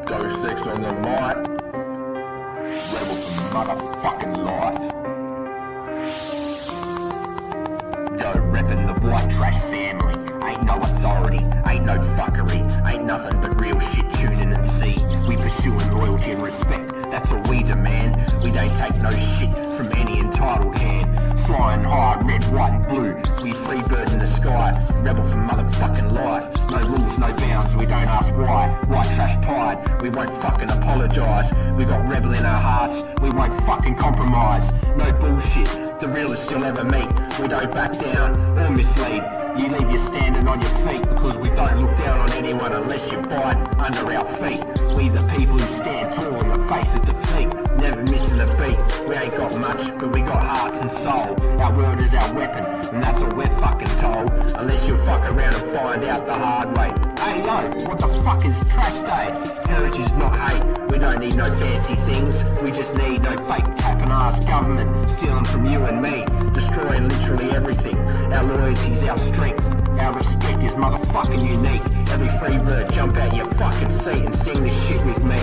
Go 6 on the light. Rebel for motherfucking life. Yo, reppin' the white trash family. Ain't no authority, ain't no fuckery. Ain't nothing but real shit, tune in and see. We pursuing loyalty and respect, that's all we demand. We don't take no shit from any entitled hand. Flying high, red, white and blue. We Freebirds in the sky, rebel for motherfucking life. No rules, no bounds, we don't ask why. White trash pride, we won't fucking apologise. We got rebel in our hearts, we won't fucking compromise. No bullshit, the realest you'll ever meet. We don't back down or mislead. You leave you standing on your feet, because we don't look down on anyone unless you bite under our feet. We the people who stand tall in the face of defeat, never missing a beat. We ain't got much, but we got hearts and soul. Our word is our weapon, and that's all we're fucking told. Unless you fuck around and find out the hard way. Hey yo, what the fuck is trash day? Heritage is not hate, we don't need no fancy things. We just need no fake tapping ass government stealing from you and me, destroying literally everything. Our loyalty's our strength, our respect is motherfucking unique. Every Freebird jump out your fucking seat and sing this shit with me.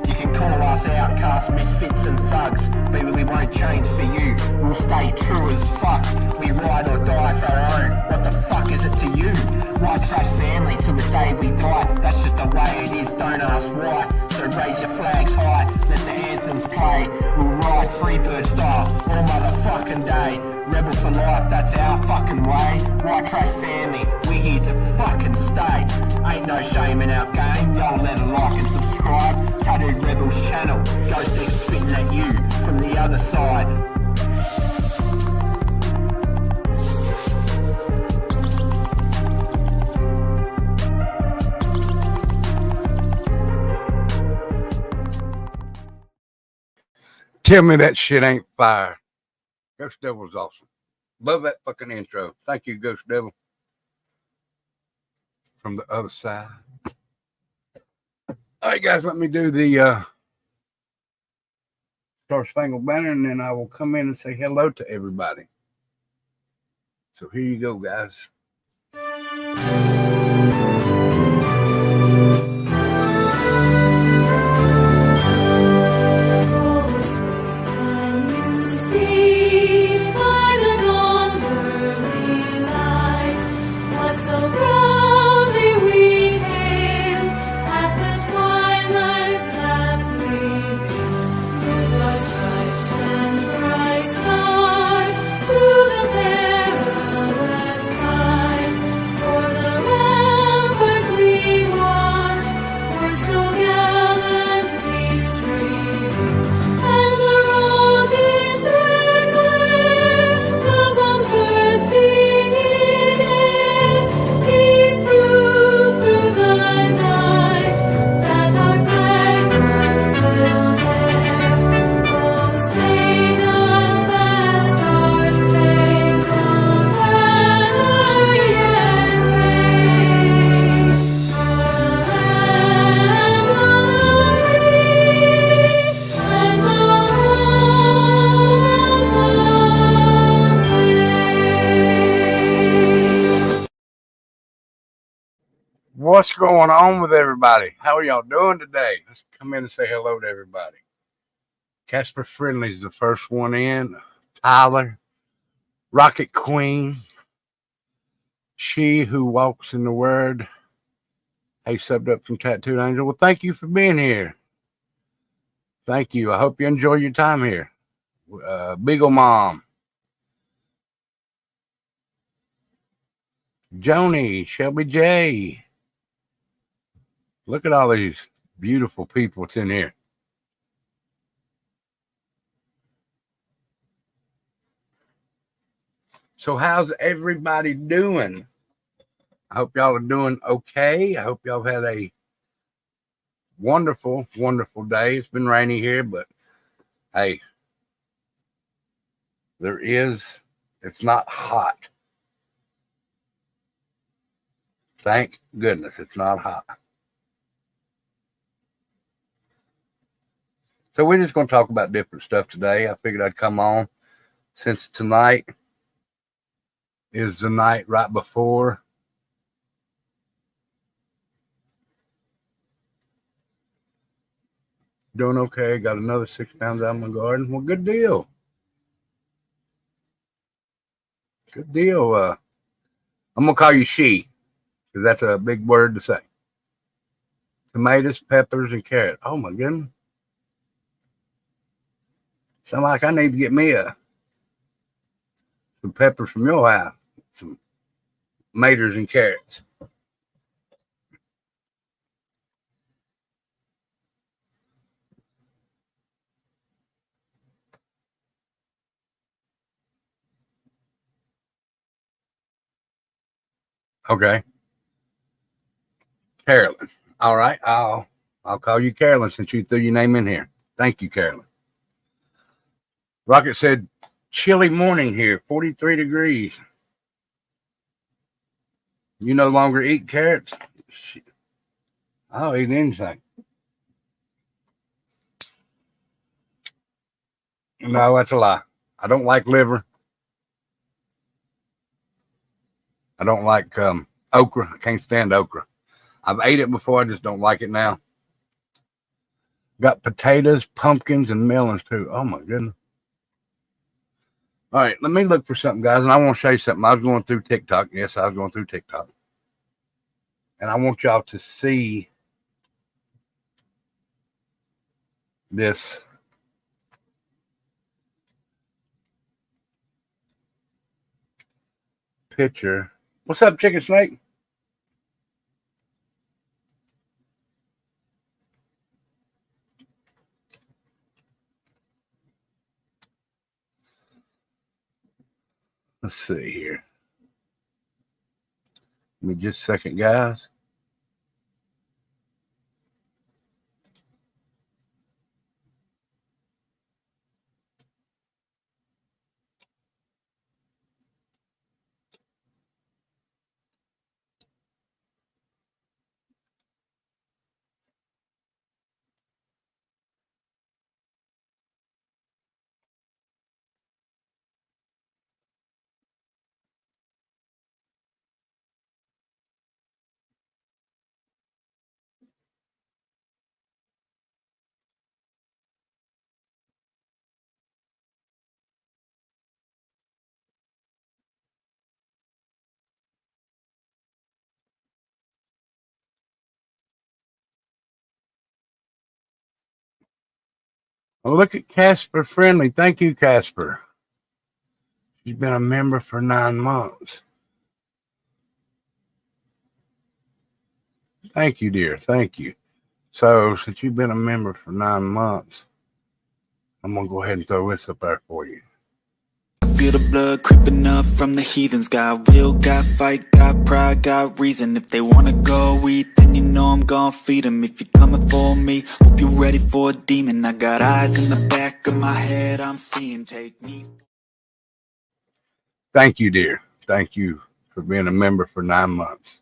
You can call us outcasts, misfits and thugs, but we won't change for you. We'll stay true as fuck. We ride or die for our own. What the fuck is it to you? White trash family till the day we die. That's just the way it is, don't ask why. So raise your flags high, let the anthems play. We'll ride Freebird style all motherfucking day. Rebel for life, that's our fucking way. White trash family, we here to fucking stay. Ain't no shame in our game, y'all let a like and subscribe. Tattooed Rebels channel, Ghost X spitting at you from the other side. Tell me that shit ain't fire. Ghost Devil's awesome. Love that fucking intro. Thank you, Ghost Devil. From the other side. All right, guys, let me do the Star Spangled Banner, and then I will come in and say hello to everybody. So here you go, guys. What's going on with everybody? How are y'all doing today? Let's come in and say hello to everybody. Casper Friendly's the first one in. Tyler, Rocket Queen, She Who Walks in the Word. Hey, subbed up from Tattooed Angel. Well, thank you for being here. Thank you. I hope you enjoy your time here. Beagle Mom. Joni, Shelby J. Look at all these beautiful people that's in here. So how's everybody doing? I hope y'all are doing okay. I hope y'all had a wonderful, wonderful day. It's been rainy here, but hey, it's not hot. Thank goodness it's not hot. So we're just going to talk about different stuff today. I figured I'd come on, since tonight is the night right before. Doing okay. Got another 6 pounds out of my garden. Well, good deal. Good deal. I'm gonna call you she, because that's a big word to say. Tomatoes, peppers, and carrot. Oh my goodness. Sound like I need to get me some peppers from your house. Some tomatoes and carrots. Okay. Carolyn. All right. I'll call you Carolyn since you threw your name in here. Thank you, Carolyn. Rocket said, chilly morning here, 43 degrees. You no longer eat carrots? I'll eat anything. No, that's a lie. I don't like liver. I don't like okra. I can't stand okra. I've ate it before. I just don't like it now. Got potatoes, pumpkins, and melons too. Oh my goodness. All right, let me look for something, guys, and I want to show you something. I was going through TikTok. Yes, I was going through TikTok. And I want y'all to see this picture. What's up, Chicken Snake? Let's see here. Give me just a second, guys. Oh, look at Casper Friendly. Thank you, Casper. She's been a member for 9 months. Thank you, dear. Thank you. So, since you've been a member for 9 months, I'm going to go ahead and throw this up there for you. Feel the blood creeping up from the heathens. Got will, got fight, got pride, got reason. If they wanna go eat, then you know I'm gon' feed them. If you're coming for me, hope you're ready for a demon. I got eyes in the back of my head, I'm seeing. Take me. Thank you, dear. Thank you for being a member for 9 months.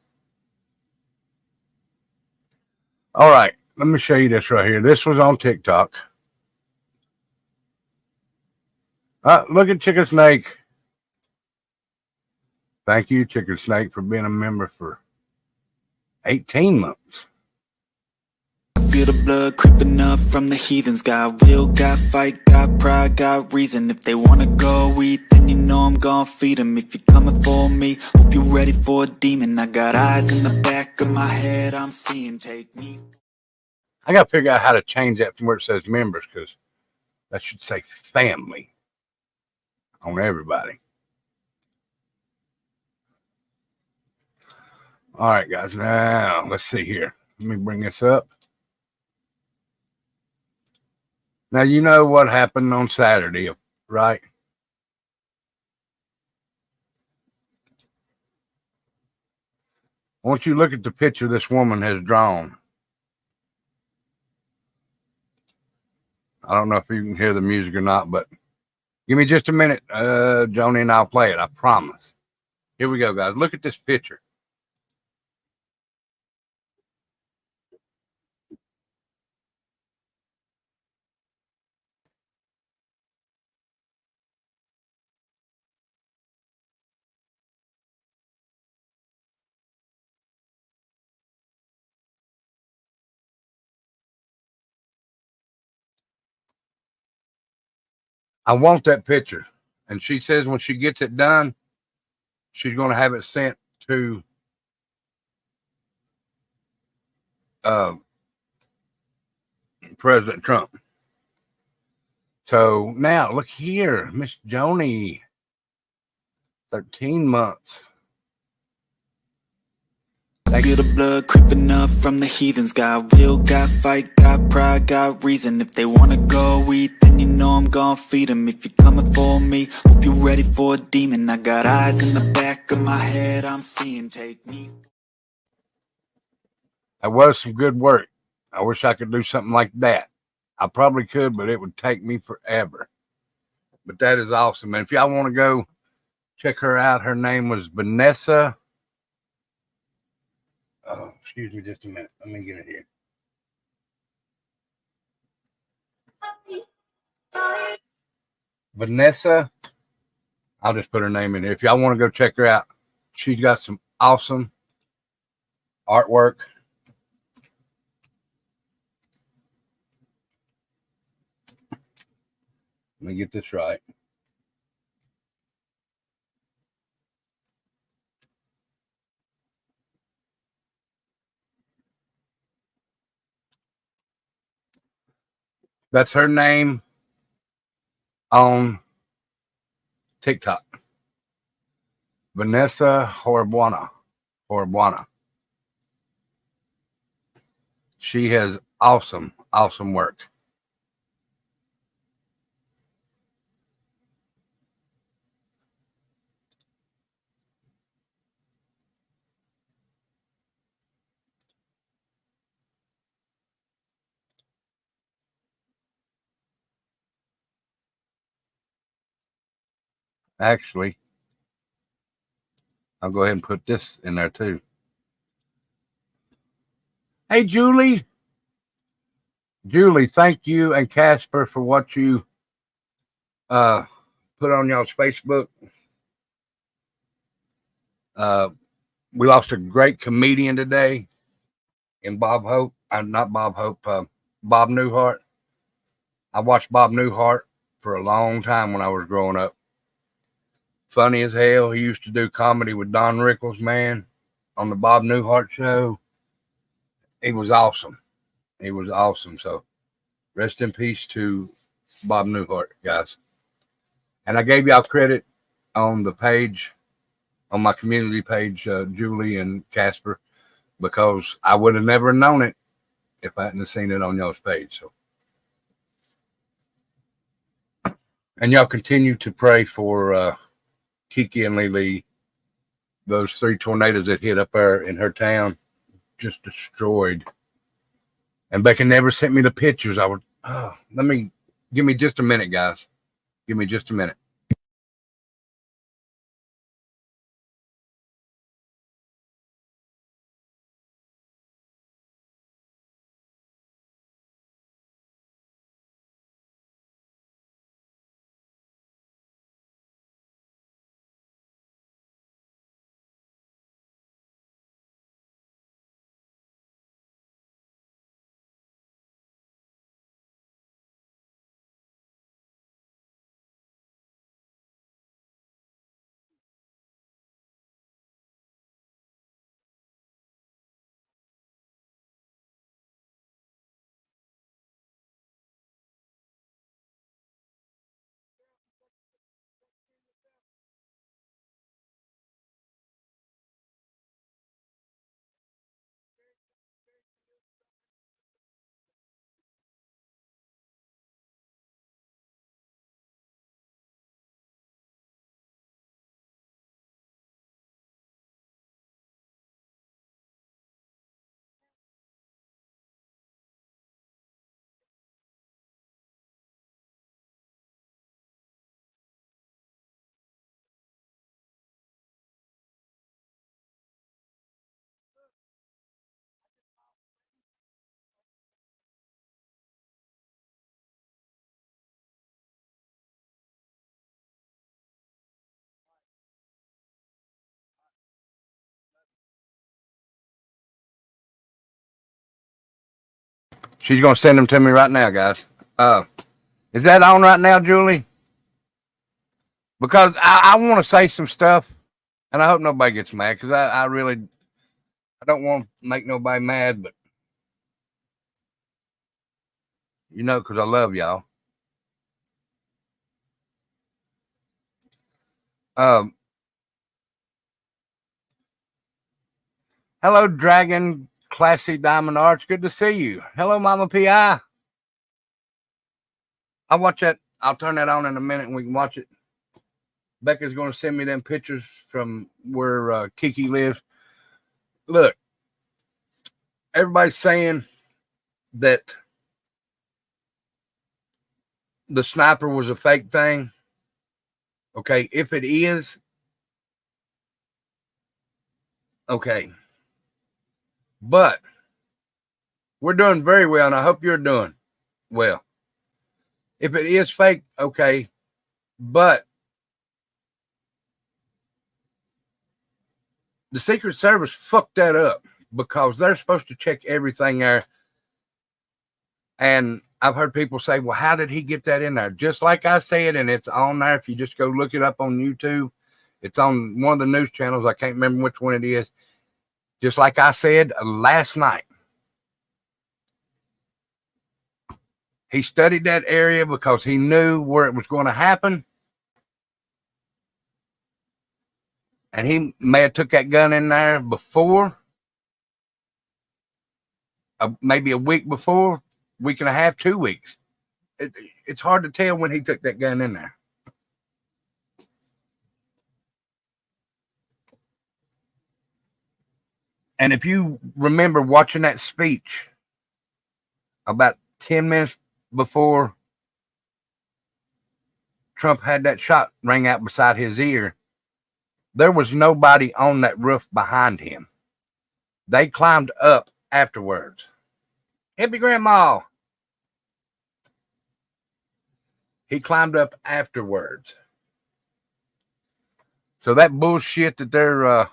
All right, let me show you this right here. This was on TikTok. Look at Chicken Snake. Thank you, Chicken Snake, for being a member for 18 months. Feel the blood creeping up from the heathens. Got will, got fight, got pride, got reason. If they wanna go eat, then you know I'm gon' feed them. If you're coming for me, hope you're ready for a demon. I got eyes in the back of my head, I'm seeing. Take me. I got to figure out how to change that from where it says members, because that should say family on everybody. All right, guys. Now, let's see here. Let me bring this up. Now, you know what happened on Saturday, right? I want you to look at the picture this woman has drawn. I don't know if you can hear the music or not, but give me just a minute, Joni, and I'll play it. I promise. Here we go, guys. Look at this picture. I want that picture. And she says when she gets it done, she's going to have it sent to President Trump. So now look here, Miss Joni, 13 months. I feel the blood creeping up from the heathens. Got will, got fight, got pride, got reason. If they wanna go eat, then you know I'm gon' feed them. If you're coming for me, hope you're ready for a demon. I got eyes in the back of my head, I'm seeing. Take me. That was some good work. I wish I could do something like that. I probably could, but it would take me forever. But that is awesome. And if y'all want to go check her out, her name was Vanessa. Oh, excuse me just a minute. Let me get it here. Vanessa. I'll just put her name in here. If y'all want to go check her out, she's got some awesome artwork. Let me get this right. That's her name on TikTok. Vanessa Horbuana. She has awesome work. Actually, I'll go ahead and put this in there too. Hey, Julie. Julie, thank you and Casper for what you put on y'all's Facebook. We lost a great comedian today in Bob Hope. Not Bob Hope, Bob Newhart. I watched Bob Newhart for a long time when I was growing up. Funny as hell. He used to do comedy with Don Rickles, man, on the Bob Newhart show. He was awesome. So rest in peace to Bob Newhart, guys. And I gave y'all credit on the page, on my community page, Julie and Casper, because I would have never known it if I hadn't seen it on y'all's page. So, and y'all continue to pray for Kiki and Lily. Those 3 tornadoes that hit up there in her town just destroyed. And Becca never sent me the pictures. Give me just a minute, guys. Give me just a minute. She's going to send them to me right now, guys. Is that on right now, Julie? because I want to say some stuff, and I hope nobody gets mad because I really I don't want to make nobody mad, but because I love y'all. Um, Hello, Dragon Classy Diamond Arch. Good to see you. Hello, Mama Pi. I'll watch that. I'll turn that on in a minute and we can watch it. Becca's going to send me them pictures from where Kiki lives. Look, everybody's saying that the sniper was a fake thing. Okay, if it is, okay. But we're doing very well, and I hope you're doing well. If it is fake, okay. But the Secret Service fucked that up because they're supposed to check everything there. And I've heard people say, well, how did he get that in there? Just like I said, and it's on there. If you just go look it up on YouTube, it's on one of the news channels. I can't remember which one it is. Just like I said last night. He studied that area because he knew where it was going to happen. And he may have took that gun in there before, maybe a week before, week and a half, 2 weeks. It's hard to tell when he took that gun in there. And if you remember watching that speech about 10 minutes before Trump had that shot ring out beside his ear, there was nobody on that roof behind him. They climbed up afterwards. Happy Grandma. He climbed up afterwards. So that bullshit that they're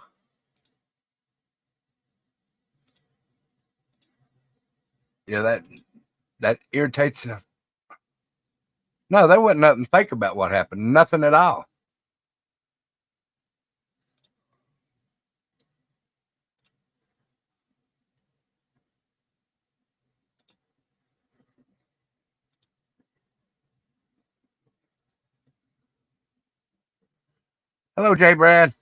that irritates. No, there wasn't nothing fake about what happened. Nothing at all. Hello, Jay Brad.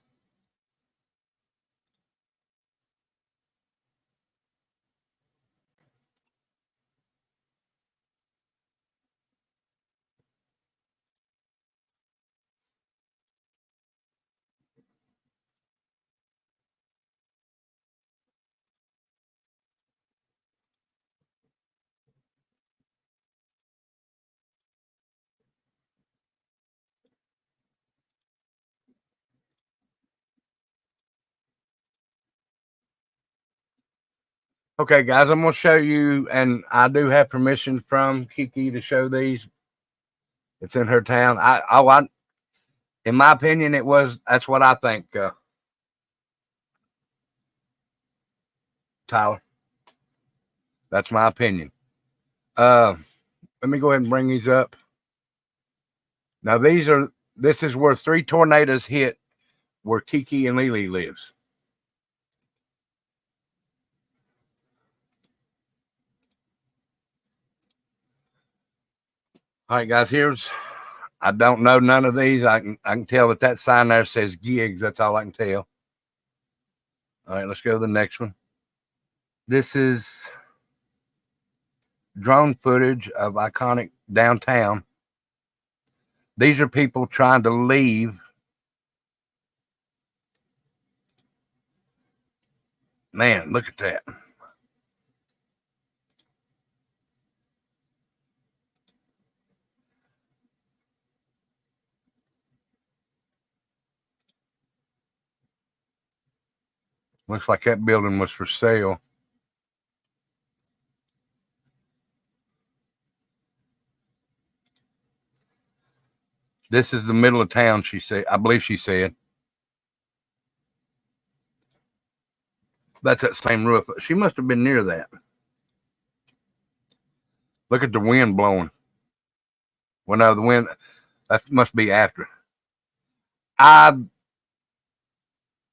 Okay, guys, I'm going to show you, and I do have permission from Kiki to show these. It's in her town. In my opinion, that's what I think, Tyler. That's my opinion. Let me go ahead and bring these up. Now, this is where 3 tornadoes hit where Kiki and Lily lives. All right, guys, I don't know none of these. I can tell that sign there says gigs. That's all I can tell. All right, let's go to the next one. This is drone footage of iconic downtown. These are people trying to leave. Man, look at that. Looks like that building was for sale. This is the middle of town, she said. I believe she said. That's that same roof. She must have been near that. Look at the wind blowing. Well, no, the wind, that must be after.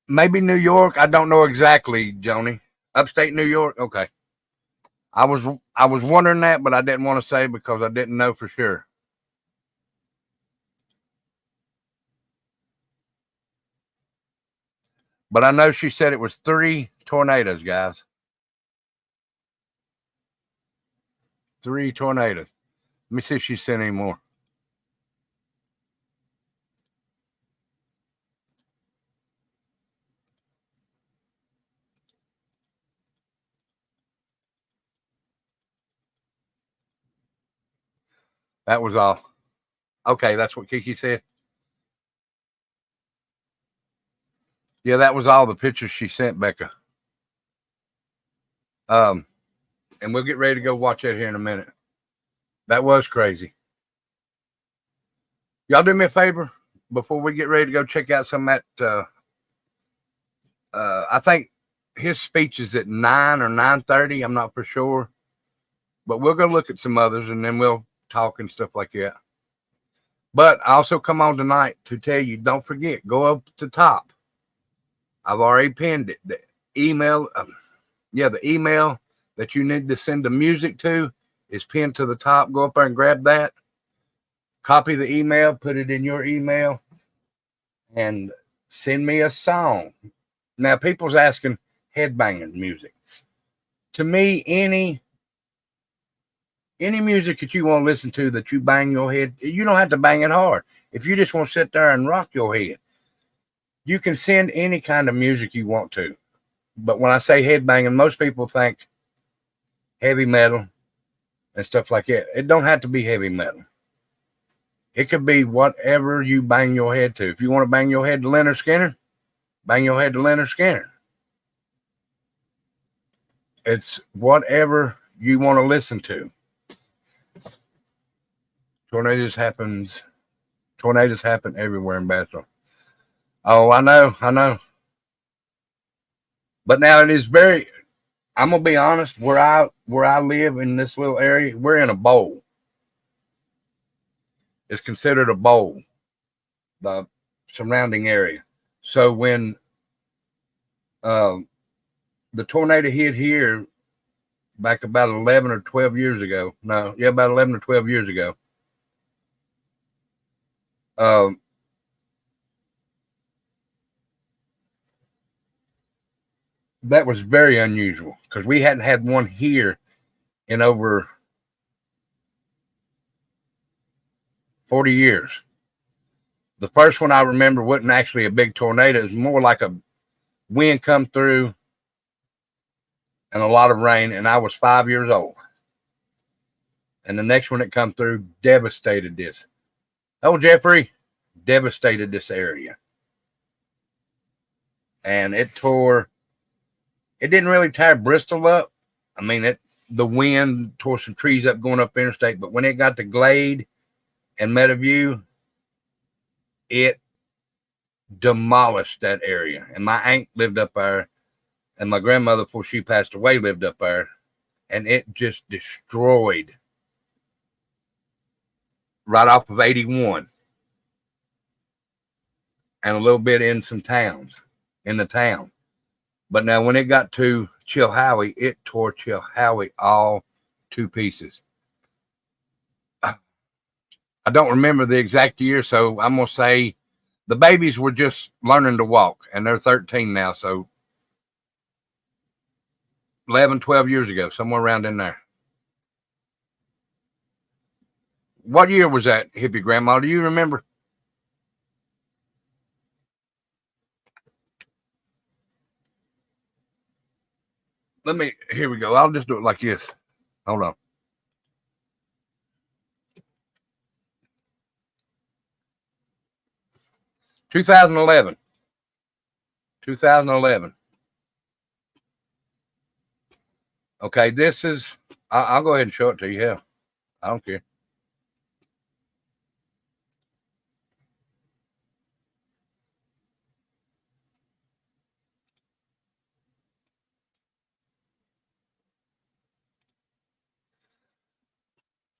Maybe New York. I don't know exactly, Joni. Upstate New York. Okay. I was wondering that, but I didn't want to say because I didn't know for sure. But I know she said it was 3 tornadoes, guys. 3 tornadoes. Let me see if she sent any more. That was all. Okay, that's what Kiki said. Yeah, that was all the pictures she sent, Becca. And we'll get ready to go watch that here in a minute. That was crazy. Y'all do me a favor before we get ready to go check out some of that. I think his speech is at 9 or 9:30. I'm not for sure, but we'll go look at some others and then we'll talk and stuff like that. But I also come on tonight to tell you, don't forget, go up to the top. I've already pinned it. The email, the email that you need to send the music to is pinned to the top. Go up there and grab that. Copy the email, put it in your email, and send me a song. Now, people's asking headbanging music. To me, any music that you want to listen to that you bang your head, you don't have to bang it hard. If you just want to sit there and rock your head, you can send any kind of music you want to. But when I say headbanging, most people think heavy metal and stuff like that. It don't have to be heavy metal. It could be whatever you bang your head to. If you want to bang your head to Leonard Skinner, bang your head to Leonard Skinner. It's whatever you want to listen to. Tornadoes happen everywhere in Bastrop. Oh, I know. But now it is very, I'm gonna be honest, where I live in this little area, we're in a bowl. It's considered a bowl, the surrounding area. So when the tornado hit here back about 11 or 12 years ago, about 11 or 12 years ago, that was very unusual because we hadn't had one here in over 40 years. The first one I remember wasn't actually a big tornado. It was more like a wind come through and a lot of rain, and I was 5 years old. And the next one that come through devastated this. Oh, Jeffrey, devastated this area. And it didn't really tear Bristol up. I mean, the wind tore some trees up going up interstate, but when it got to Glade and Meadowview, it demolished that area. And my aunt lived up there, and my grandmother, before she passed away, lived up there, and it just destroyed right off of 81 and a little bit in some towns in the town. But now when it got to Chilhowie, it tore Chilhowie all to pieces. I don't remember the exact year, so I'm going to say the babies were just learning to walk, and they're 13 now, so 11, 12 years ago, somewhere around in there. What year was that, Hippie Grandma? Do you remember? Here we go. I'll just do it like this. Hold on. Two thousand eleven. Okay, this is, I'll go ahead and show it to you. Hell, I don't care.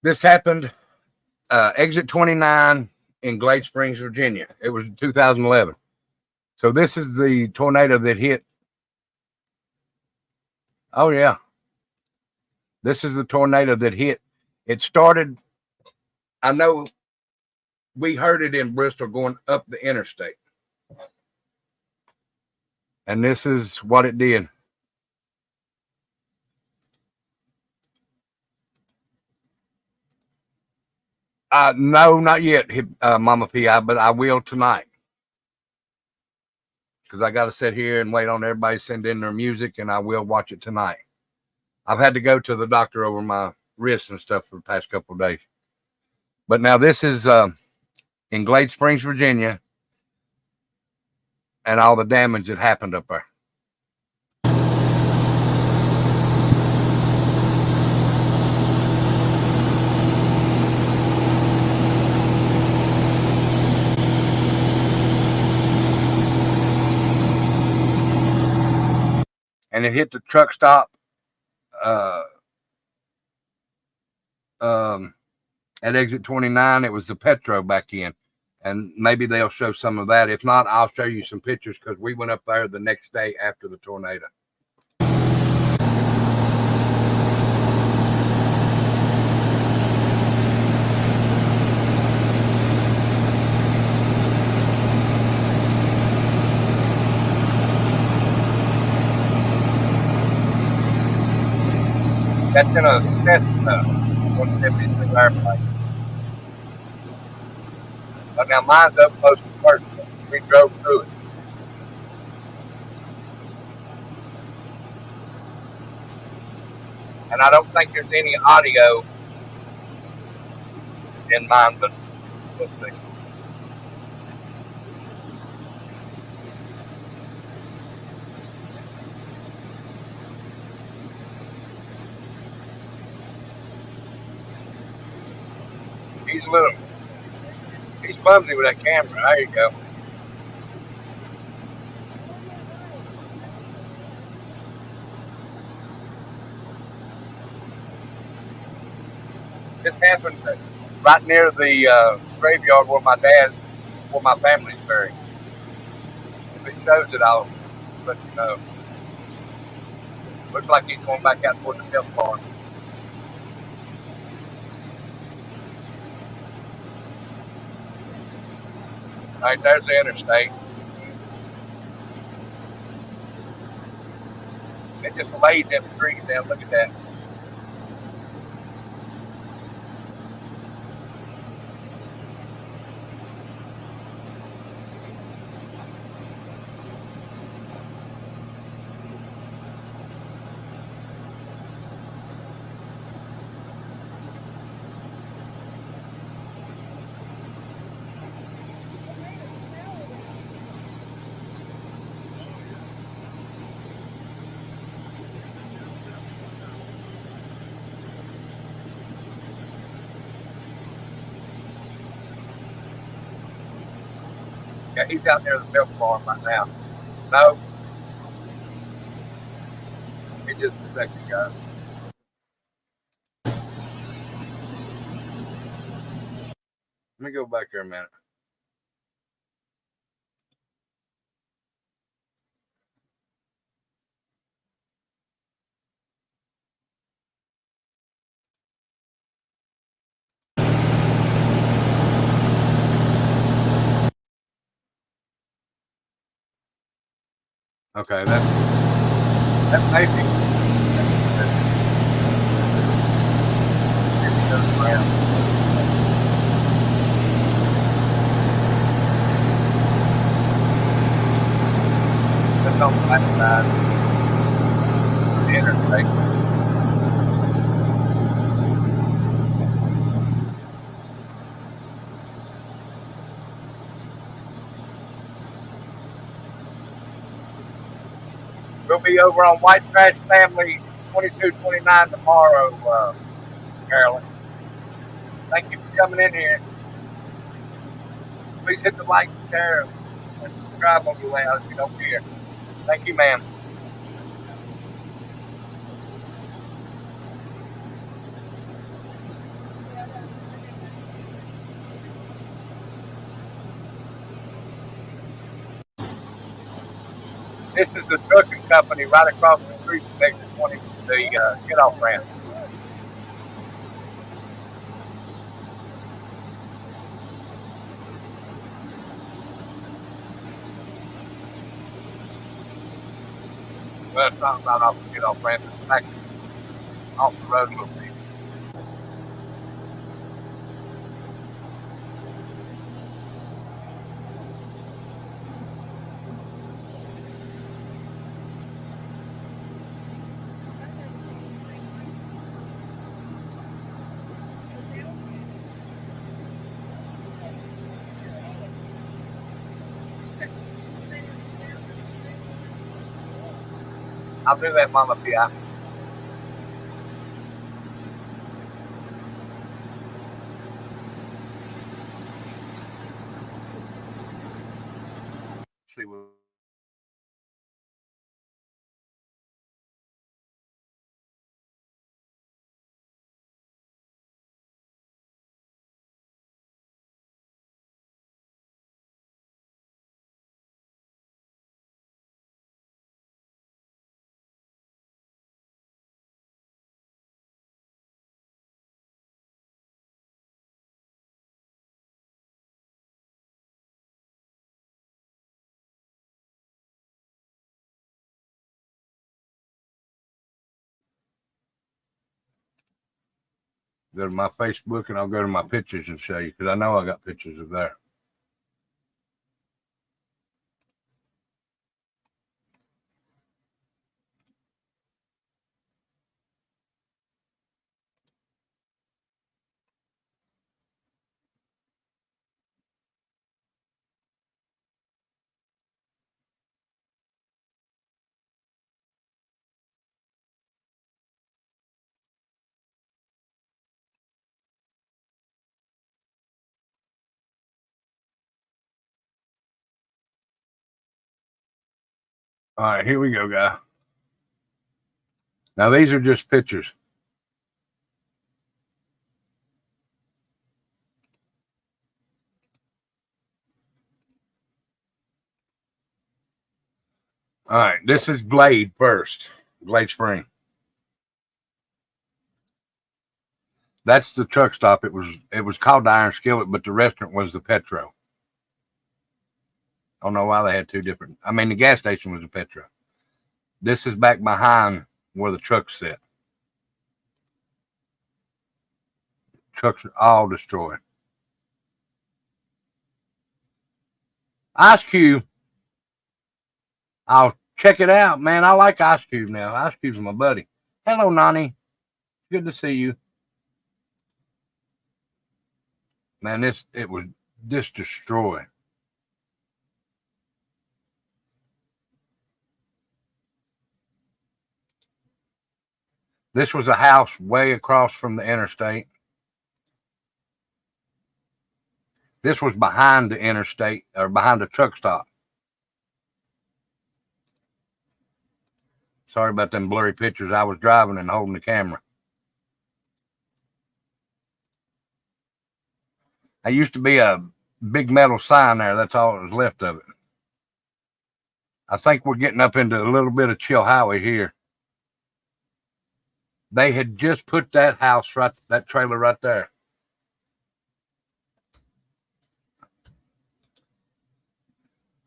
This happened exit 29 in Glade Springs, Virginia. It was 2011. So this is the tornado that hit. Oh, yeah. This is the tornado that hit. It started, I know we heard it in Bristol going up the interstate. And this is what it did. No, not yet, Mama P.I., but I will tonight. Because I got to sit here and wait on everybody to send in their music, and I will watch it tonight. I've had to go to the doctor over my wrists and stuff for the past couple of days. But now this is in Glade Springs, Virginia, and all the damage that happened up there. And it hit the truck stop at exit 29. It was the Petro back in. And maybe they'll show some of that. If not, I'll show you some pictures because we went up there the next day after the tornado. That's in a Cessna 172 airplane. But now mine's up close to first. We drove through it. And I don't think there's any audio in mine, but we'll see. He's clumsy with that camera. There you go. This happened right near the graveyard where my family's buried. If it shows it, I'll let you know. Looks like he's going back out toward the hill farm. All right, there's the interstate. It just laid them trees down. Look at that. Yeah, he's out there at the milk farm right now. No. He just a second ago. Let me go back there a minute. Okay, that's maybe. That's on the left side of the interstate. We'll be over on White Trash Family 2229 tomorrow, Carolyn. Thank you for coming in here. Please hit the like, share, and subscribe on your way out if you don't care. Thank you, ma'am. This is the trucking company right across the street from exit 20, the get-off ramp. Well, it's not right off the get-off ramp. It's back off the road a little bit. I'll do that, Mama Pia. See what. Go to my Facebook and I'll go to my pictures and show you because I know I got pictures of there. All right, here we go, guy. Now these are just pictures. All right, this is Glade first. Glade Spring. That's the truck stop. It was called the Iron Skillet, but the restaurant was the Petro. I don't know why they had two different. I mean, the gas station was a Petro. This is back behind where the trucks sit. Trucks are all destroyed. Ice Cube. I'll check it out, man. I like Ice Cube now. Ice Cube's my buddy. Hello, Nani. Good to see you. Man, it was this destroyed. This was a house way across from the interstate. This was behind the interstate or behind the truck stop. Sorry about them blurry pictures. I was driving and holding the camera. There used to be a big metal sign there. That's all that was left of it. I think we're getting up into a little bit of Chilhowie here. They had just put that house that trailer right there.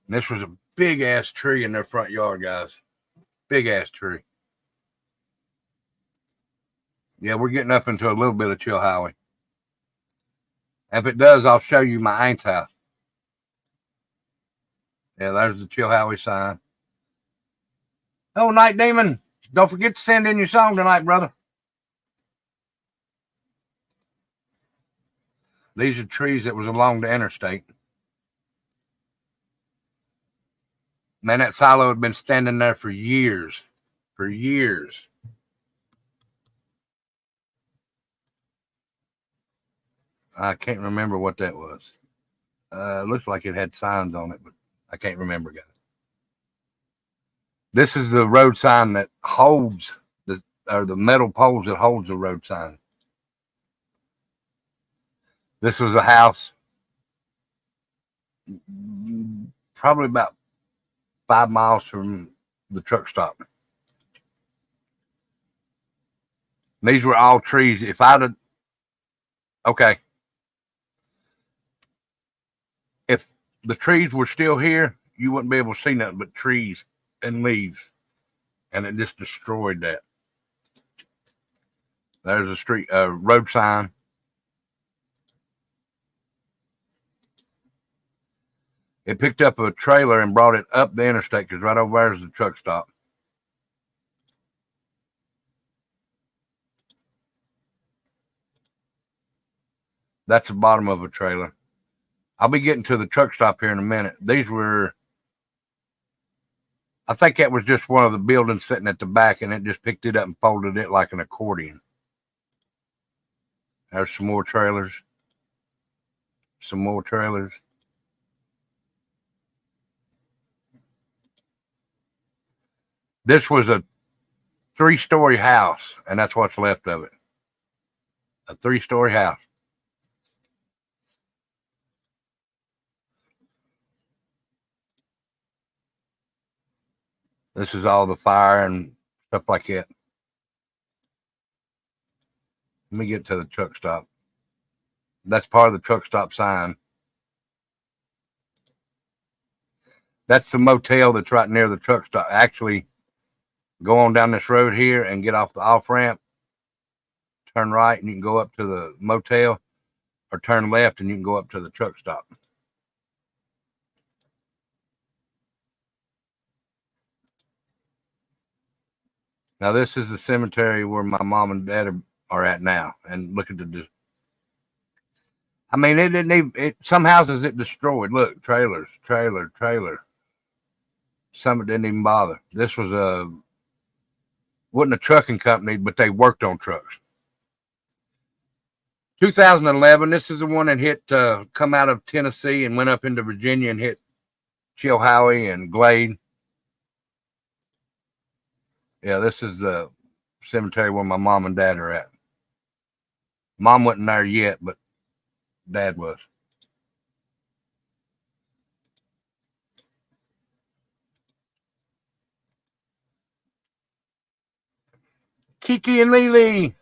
And this was a big ass tree in their front yard, guys. Big ass tree. Yeah, we're getting up into a little bit of Chilhowie. If it does, I'll show you my aunt's house. Yeah, there's the Chilhowie sign. Oh, Night Demon. Don't forget to send in your song tonight, brother. These are trees that was along the interstate. Man, that silo had been standing there for years. For years. I can't remember what that was. Looks like it had signs on it, but I can't remember, guys. This is the road sign that holds the metal poles that holds the road sign. This was a house probably about 5 miles from the truck stop. These were all trees. If I'd have, okay, if the trees were still here, you wouldn't be able to see nothing but trees and leaves, and it just destroyed that. There's a street, road sign. It picked up a trailer and brought it up the interstate because right over there is the truck stop. That's the bottom of a trailer. I'll be getting to the truck stop here in a minute. These were, I think that was just one of the buildings sitting at the back, and it just picked it up and folded it like an accordion. There's some more trailers. Some more trailers. This was a 3-story house, and that's what's left of it. A 3-story house. This is all the fire and stuff like that. Let me get to the truck stop. That's part of the truck stop sign. That's the motel that's right near the truck stop. Actually, go on down this road here and get off the off-ramp. Turn right and you can go up to the motel, or turn left and you can go up to the truck stop. Now, this is the cemetery where my mom and dad are at now. And look at the, I mean, it didn't even, some houses it destroyed. Look, trailers, trailer. Some didn't even bother. This was wasn't a trucking company, but they worked on trucks. 2011, this is the one that hit, come out of Tennessee and went up into Virginia and hit Chilhowie and Glade. Yeah, this is the cemetery where my mom and dad are at. Mom wasn't there yet, but dad was. Kiki and Lily.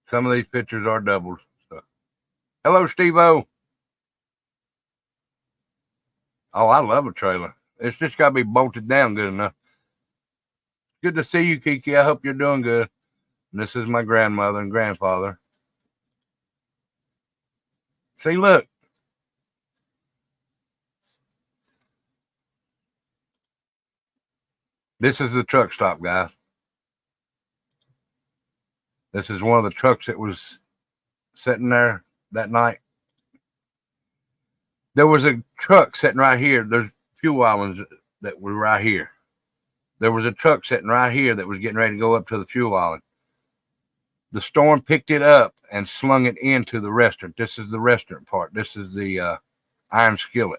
Some of these pictures are doubles. So. Hello, Steve-O. Oh, I love a trailer. It's just got to be bolted down good enough. Good to see you, Kiki. I hope you're doing good. And this is my grandmother and grandfather. See, look. This is the truck stop, guys. This is one of the trucks that was sitting there that night. There was a truck sitting right here. There's fuel islands that were right here. There was a truck sitting right here that was getting ready to go up to the fuel island. The storm picked it up and slung it into the restaurant. This is the restaurant part. This is the iron skillet.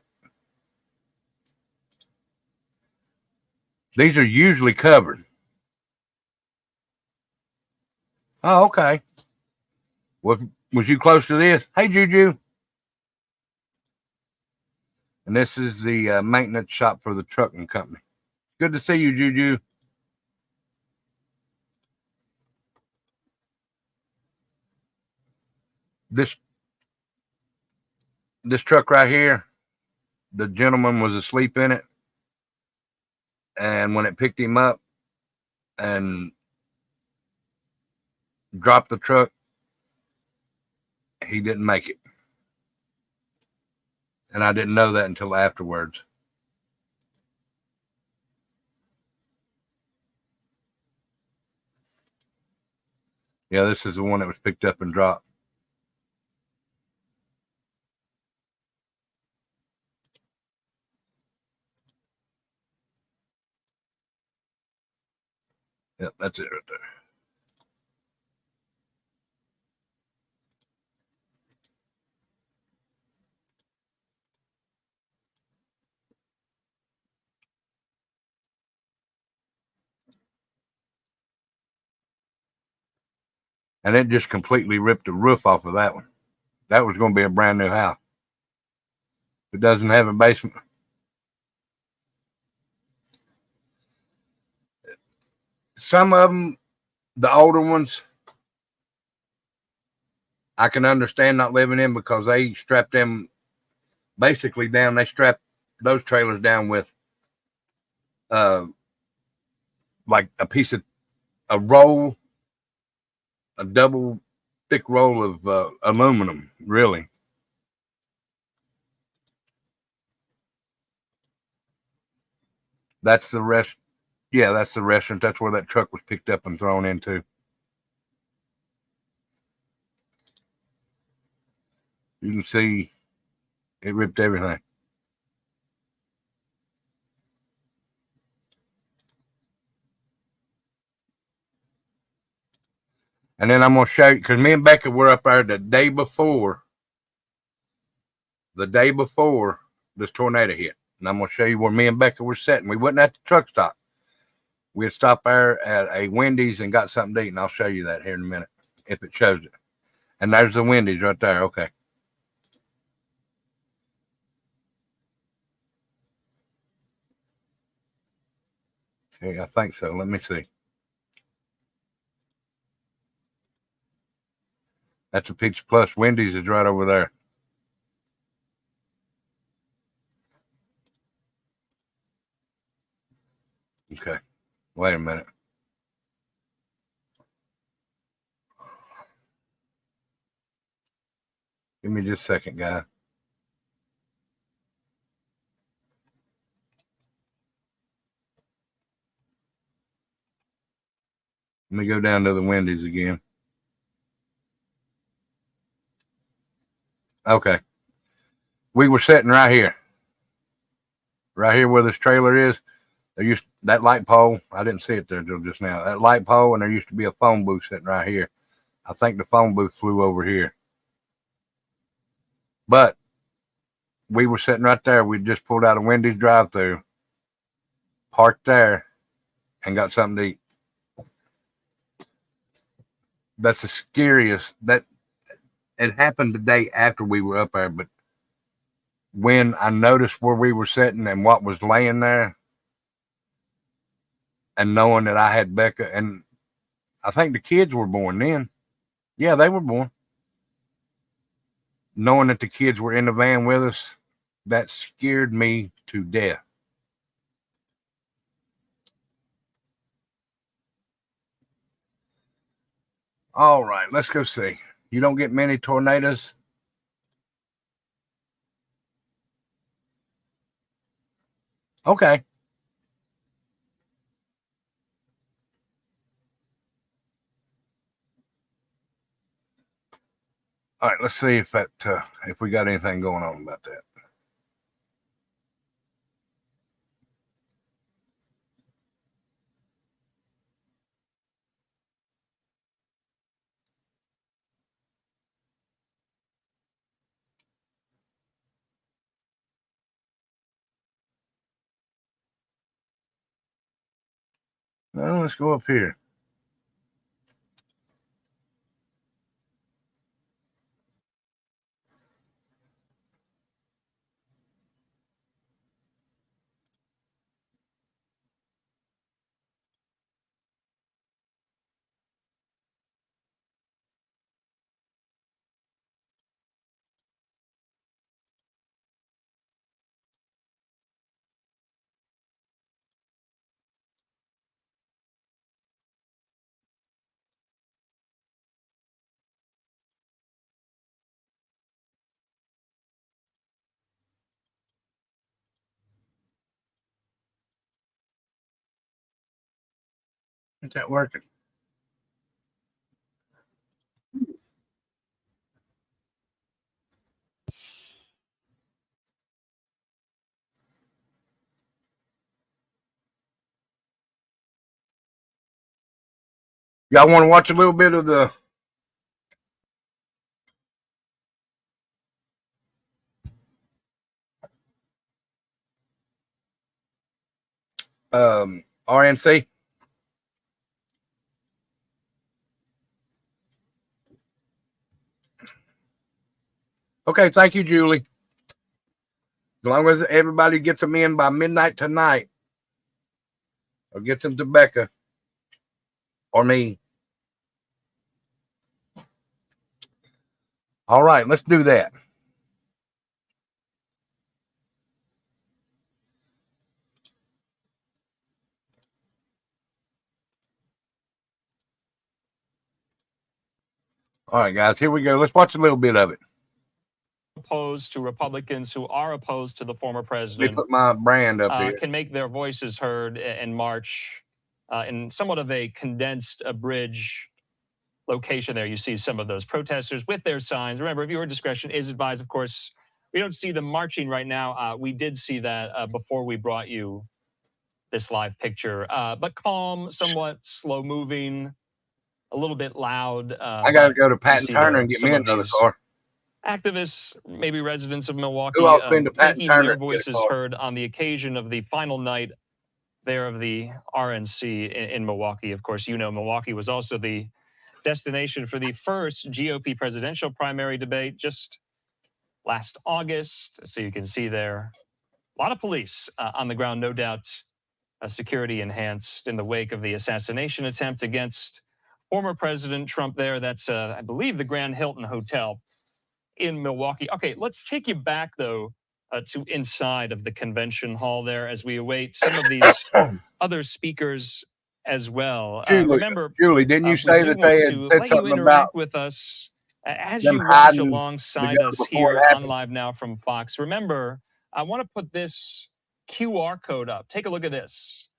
These are usually covered. Oh, okay. Was you close to this? Hey, Juju. And this is the maintenance shop for the trucking company. Good to see you, Juju. This truck right here, the gentleman was asleep in it. And when it picked him up and dropped the truck, he didn't make it. And I didn't know that until afterwards. Yeah, this is the one that was picked up and dropped. Yep, that's it right there. And it just completely ripped the roof off of that one. That was going to be a brand new house. It doesn't have a basement. Some of them, the older ones, I can understand not living in because they strapped them basically down. They strapped those trailers down with like a roll, a double thick roll of aluminum, really. That's the rest. Yeah, that's the restaurant. That's where that truck was picked up and thrown into. You can see it ripped everything. And then I'm going to show you, because me and Becca were up there the day before this tornado hit. And I'm going to show you where me and Becca were sitting. We wasn't at the truck stop. We had stopped there at a Wendy's and got something to eat. And I'll show you that here in a minute, if it shows it. And there's the Wendy's right there. Okay. Okay, I think so. Let me see. That's a Pizza Plus. Wendy's is right over there. Okay. Wait a minute. Give me just a second, guy. Let me go down to the Wendy's again. Okay. We were sitting right here where this trailer is. There used that light pole. I didn't see it there till just now. That light pole, and there used to be a phone booth sitting right here. I think the phone booth flew over here. But we were sitting right there. We just pulled out a Wendy's drive-through, parked there, and got something to eat. That's the scariest. That it happened the day after we were up there, but when I noticed where we were sitting and what was laying there, and knowing that I had Becca, and I think the kids were born then. Yeah, they were born. Knowing that the kids were in the van with us, that scared me to death. All right, let's go see. You don't get many tornadoes? Okay. All right, let's see if we got anything going on about that. Well, let's go up here. Is that working? Y'all want to watch a little bit of the RNC? Okay, thank you, Julie. As long as everybody gets them in by midnight tonight, or gets them to Becca or me. All right, let's do that. All right, guys, here we go. Let's watch a little bit of it. Opposed to Republicans who are opposed to the former Let me president put my brand up here. can make their voices heard and march in somewhat of a condensed, abridged location there. You see some of those protesters with their signs. Remember, viewer discretion is advised. Of course, we don't see them marching right now. We did see that before we brought you this live picture, but calm, somewhat slow moving, a little bit loud. I got to go to Pat and Turner and get me another car. Activists, maybe residents of Milwaukee, Who else been to Pat and making Turner their to get a voices car? heard on the occasion of the final night there of the RNC in Milwaukee. Of course, you know Milwaukee was also the destination for the first GOP presidential primary debate just last August. So you can see there a lot of police on the ground, no doubt security enhanced in the wake of the assassination attempt against former President Trump there. That's, I believe, the Grand Hilton Hotel in Milwaukee. Okay, let's take you back, though, to inside of the convention hall there as we await some of these other speakers as well. Remember, Julie, didn't you say that they had said something about with us as them you watch hiding alongside the gun us before here it on happened? Live Now from Fox? Remember, I want to put this QR code up. Take a look at this.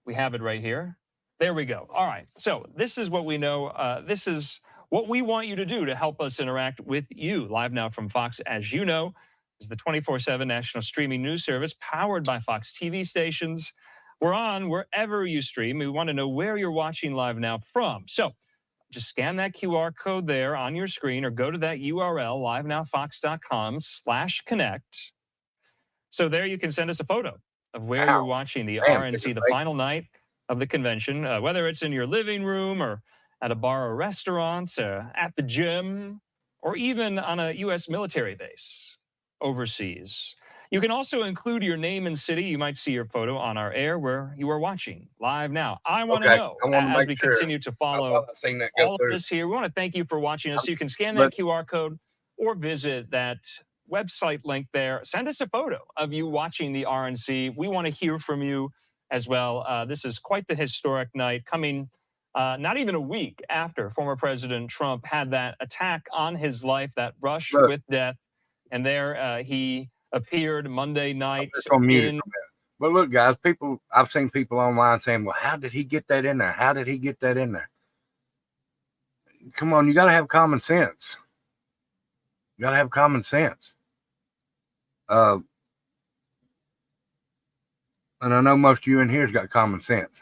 We have it right here. There we go. All right. So this is what we know. This is what we want you to do to help us interact with you. Live Now from Fox, as you know, is the 24/7 national streaming news service powered by Fox TV stations. We're on wherever you stream. We want to know where you're watching Live Now from. So just scan that QR code there on your screen or go to that URL, livenowfox.com/connect. So there you can send us a photo of where you're watching the RNC, the final night of the convention, whether it's in your living room or at a bar or restaurant, at the gym, or even on a U.S. military base overseas. You can also include your name and city. You might see your photo on our air where you are watching live now. I want to know, as we continue to follow all of this here, we want to thank you for watching us. So you can scan that QR code or visit that website link there. Send us a photo of you watching the RNC. We want to hear from you as well. This is quite the historic night, coming not even a week after former President Trump had that attack on his life, that brush with death. And there he appeared Monday night. But look, guys, I've seen people online saying, well, how did he get that in there? How did he get that in there? Come on, you got to have common sense. You got to have common sense. And I know most of you in here's got common sense.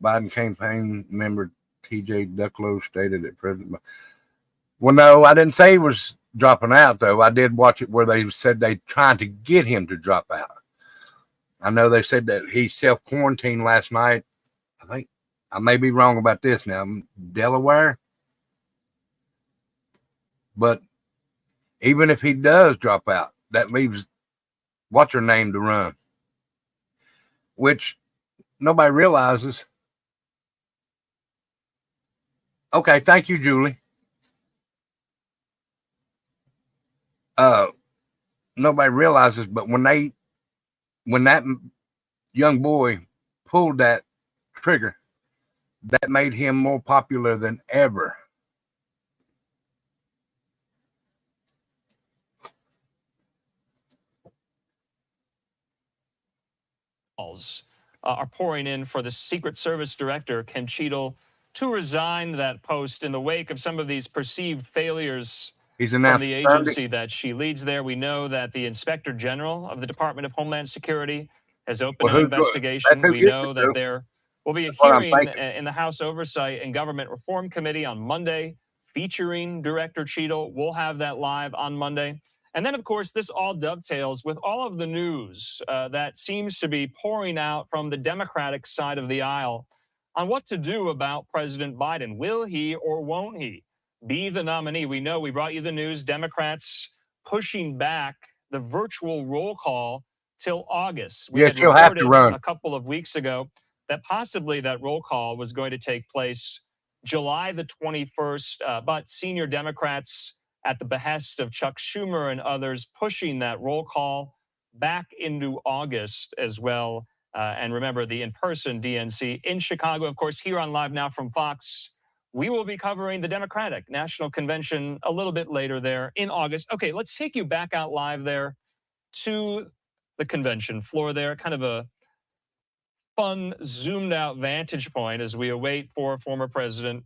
Biden campaign member T.J. Ducklow stated that President. Well, no, I didn't say he was dropping out, though. I did watch it where they said they tried to get him to drop out. I know they said that he self-quarantined last night. I think I may be wrong about this now. Delaware. But even if he does drop out, that leaves what's her name to run, which nobody realizes. Okay, thank you, Julie. Nobody realizes, but when that young boy pulled that trigger, that made him more popular than ever. Are pouring in for the Secret Service Director, Ken Cheadle, to resign that post in the wake of some of these perceived failures from the agency that she leads there. We know that the Inspector General of the Department of Homeland Security has opened an investigation. We know that there will be a hearing in the House Oversight and Government Reform Committee on Monday featuring Director Cheadle. We'll have that live on Monday. And then, of course, this all dovetails with all of the news that seems to be pouring out from the Democratic side of the aisle on what to do about President Biden. Will he or won't he be the nominee? We know, we brought you the news, Democrats pushing back the virtual roll call till August. We had you'll have to run. a couple of weeks ago that possibly that roll call was going to take place July the 21st, but senior Democrats at the behest of Chuck Schumer and others pushing that roll call back into August as well. And remember, the in-person DNC in Chicago, of course, here on Live Now from Fox. We will be covering the Democratic National Convention a little bit later there in August. Okay, let's take you back out live there to the convention floor there, kind of a fun zoomed out vantage point as we await for former President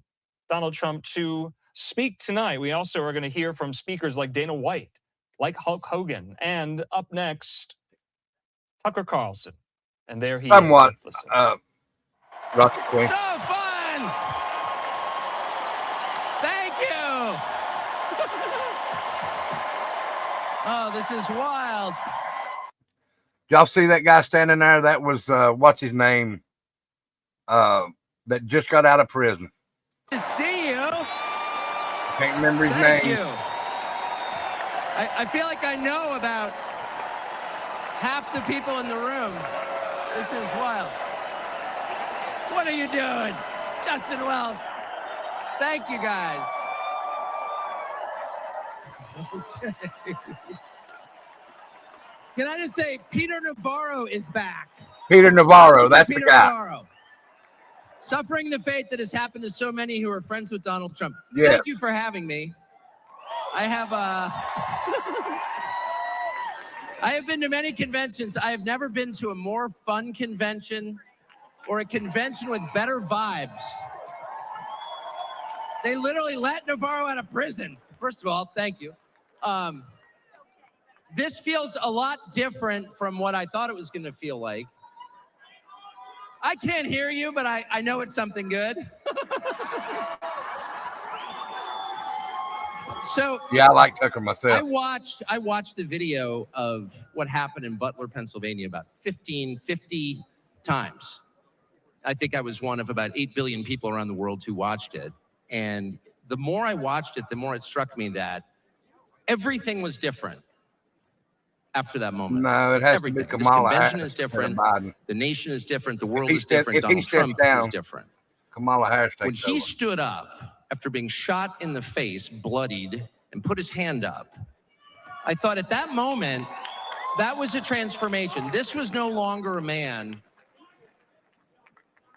Donald Trump to speak tonight. We also are going to hear from speakers like Dana White, like Hulk Hogan, and up next, Tucker Carlson. And there he somewhat, is. Let's listen. Rocket Queen. So fun! Thank you! Oh, this is wild. Y'all see that guy standing there? That was, what's his name? That just got out of prison. Good to see you. Can't remember his Thank name. you. I feel like I know about half the people in the room. This is wild. What are you doing? Justin Wells. Thank you, guys. Okay. Can I just say, Peter Navarro is back. Peter Navarro, that's Peter the guy. Navarro. Suffering the fate that has happened to so many who are friends with Donald Trump. Yes. Thank you for having me. I have been to many conventions. I have never been to a more fun convention or a convention with better vibes. They literally let Navarro out of prison. First of all, thank you. This feels a lot different from what I thought it was going to feel like. I can't hear you, but I know it's something good. So yeah, I like Tucker myself. I watched the video of what happened in Butler, Pennsylvania about 50 times. I think I was one of about 8 billion people around the world who watched it. And the more I watched it, the more it struck me that everything was different after that moment. No, it has everything. to be Kamala This convention Harris is different. Biden. The nation is different. The world he is different. if he Donald steps Trump down, is different. Kamala Harris When takes he over. stood up after being shot in the face, bloodied, and put his hand up, I thought at that moment, that was a transformation. This was no longer a man.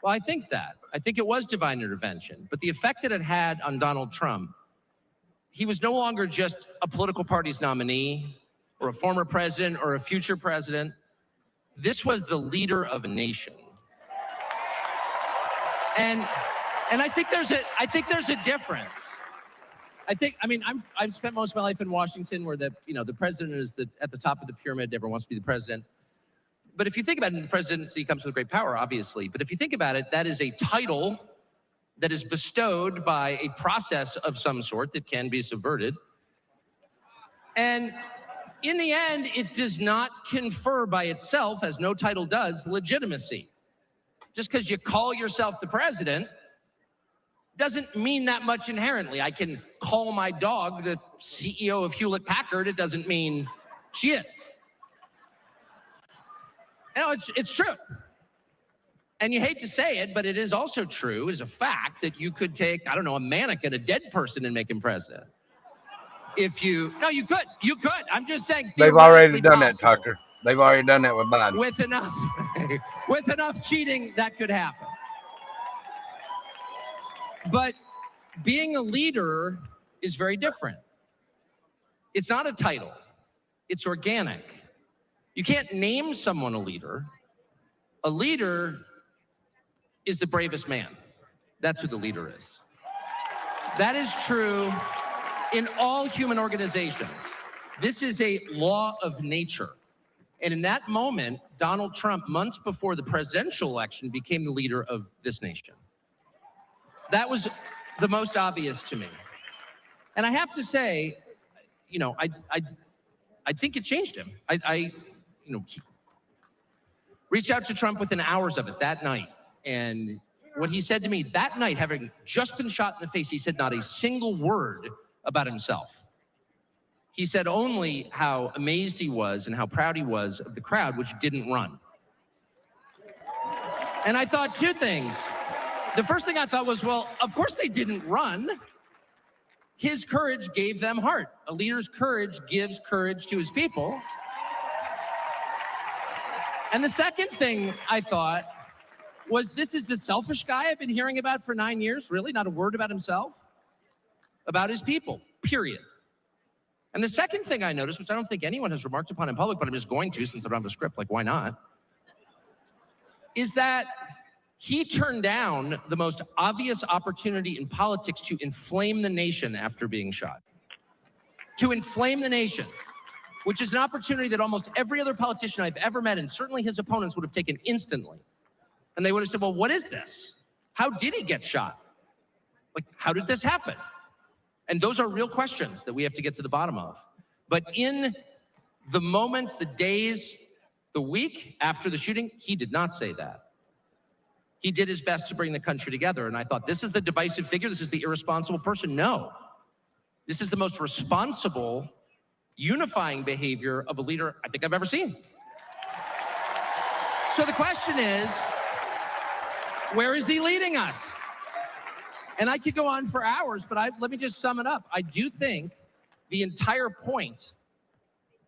Well, I think it was divine intervention, but the effect that it had on Donald Trump, he was no longer just a political party's nominee or a former president or a future president. This was the leader of a nation. And I think there's a difference. I've spent most of my life in Washington where the president is at the top of the pyramid, everyone wants to be the president. But if you think about it, the presidency comes with great power, obviously. But if you think about it, that is a title that is bestowed by a process of some sort that can be subverted. And in the end, it does not confer by itself, as no title does, legitimacy. Just because you call yourself the president doesn't mean that much inherently. I can call my dog the CEO of Hewlett Packard. It doesn't mean she is. It's true. And you hate to say it, but it is also true, as a fact, that you could take, a mannequin, a dead person, and make him president. You could. I'm just saying. They've already done that, Tucker. They've already done that with Biden. With enough cheating, that could happen. But being a leader is very different. It's not a title. It's organic. You can't name someone a leader. A leader is the bravest man. That's who the leader is. That is true in all human organizations. This is a law of nature. And in that moment, Donald Trump, months before the presidential election, became the leader of this nation. That was the most obvious to me. And I have to say, I think it changed him. I reached out to Trump within hours of it that night. And what he said to me that night, having just been shot in the face, he said not a single word about himself. He said only how amazed he was and how proud he was of the crowd, which didn't run. And I thought two things. The first thing I thought was, well, of course they didn't run. His courage gave them heart. A leader's courage gives courage to his people. And the second thing I thought was, this is the selfish guy I've been hearing about for 9 years? Really? Not a word about himself? About his people, period. And the second thing I noticed, which I don't think anyone has remarked upon in public, but I'm just going to since I don't have a script, like why not, is that he turned down the most obvious opportunity in politics to inflame the nation after being shot. To inflame the nation, which is an opportunity that almost every other politician I've ever met, and certainly his opponents, would have taken instantly. And they would have said, well, what is this? How did he get shot? Like, how did this happen? And those are real questions that we have to get to the bottom of. But in the moments, the days, the week after the shooting, he did not say that. He did his best to bring the country together. And I thought, this is the divisive figure. This is the irresponsible person. No. This is the most responsible, unifying behavior of a leader I think I've ever seen. So the question is, where is he leading us? And I could go on for hours, but let me just sum it up. I do think the entire point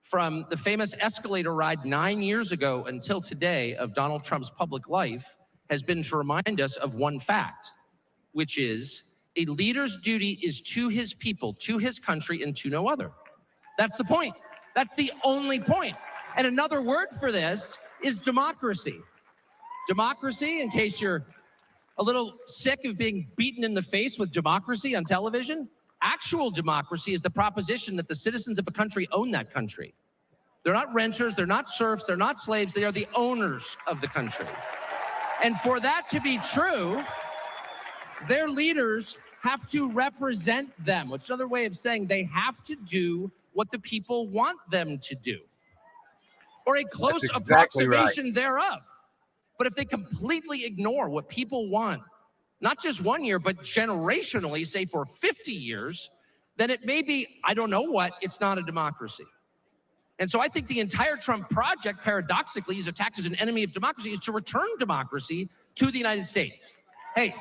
from the famous escalator ride 9 years ago until today of Donald Trump's public life has been to remind us of one fact, which is a leader's duty is to his people, to his country, and to no other. That's the point. That's the only point. And another word for this is democracy. Democracy, in case you're a little sick of being beaten in the face with democracy on television, actual democracy is the proposition that the citizens of a country own that country. They're not renters, they're not serfs, they're not slaves, they are the owners of the country. And for that to be true, their leaders have to represent them, which is another way of saying they have to do what the people want them to do, or a close approximation thereof. But if they completely ignore what people want, not just 1 year, but generationally, say for 50 years, then it may be, I don't know what, it's not a democracy. And so I think the entire Trump project, paradoxically, is attacked as an enemy of democracy, is to return democracy to the United States. Hey,